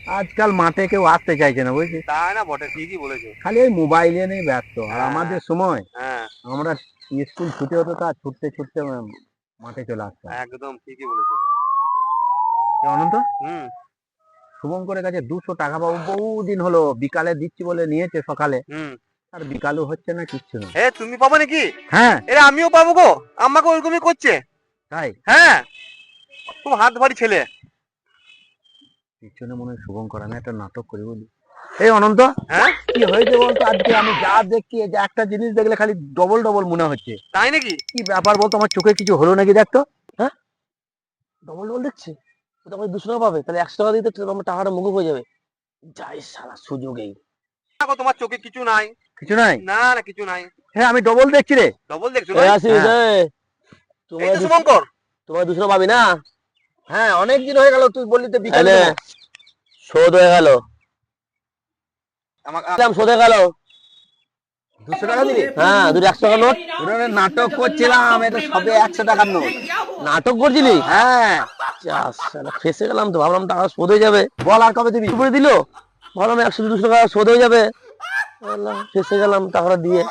আজকাল মাঠে কেউ আসতে চাইছে না, বুঝছিস? তাই না বটে, ঠিকই বলেছো। খালি ওই মোবাইলে নিয়ে ব্যস্ত। আর হ্যাঁ। আমাদের সময় হ্যাঁ, আমরা স্কুল ছুটি হতো তা ছুটতে ছুটতে মাঠে চলে আসতাম। একদম ঠিকই বলেছো। কি অনন্ত, হুম। শুভঙ্করের কাছে 200 টাকা পাবো বহুদিন হলো, বিকালে দিচ্ছি বলে নিয়েছে সকালে, হুম। আর বিকালও হচ্ছে না, কিচ্ছু না। এ তুমি পাবো নাকি? হ্যাঁ, এরা আমিও পাবো গো, আমাকে ওরকমই করছে। তাই হ্যাঁ, খুব হাত ভারী ছেলে। পিছনে মনে হয় শুভঙ্কর। আমি একটা নাটক করি, বলি। এই অনন্ত, হ্যাঁ, কি হয়েছে বলতো? আজকে আমি যা দেখছি, এই যে একটা জিনিস দেখলে খালি ডবল ডবল মনে হচ্ছে। তাই নাকি? কি ব্যাপার বলতো? আমার চোখে কিছু হলো নাকি দেখতো। হ্যাঁ, ডবল ডবল দেখছি। তো তোমার 200 টাকা পাবে, তাহলে 100 টাকা দিতে আমার টাকাটা মুকুব হয়ে যাবে। যাই সারা সুযোগেই। না গো, তোমার চোখে কিছু নাই। কিছু নাই? না না, কিছু নাই। হ্যাঁ, আমি ডবল দেখছি রে। ডবল দেখছো এই না? আসিস, হ্যাঁ। এই এই তোমার তো শুভঙ্কর। তোমার 200 টাকা পাবি না? হ্যাঁ, অনেক দিন হয়ে গেল, তুই বললি তো বিকালে এনে দেবো। শোধ হয়ে গেল, আমাকে শোধ হয়ে গেল। 200 টাকা দিবি? হ্যাঁ, দুটো 100 টাকা নোট। ওটা আমি নাটক করছিলাম, এটা সবে 100 টাকার নোট। নাটক করছিলি? হ্যাঁ। ফেসে গেলাম তো, ভাবলাম টাকা শোধ হয়ে যাবে। বল আর কবে দিবি? উপরে দিল, ভাবলাম 100-200 টাকা শোধ হয়ে যাবে। ফেসে গেলাম টাকাটা দিয়ে।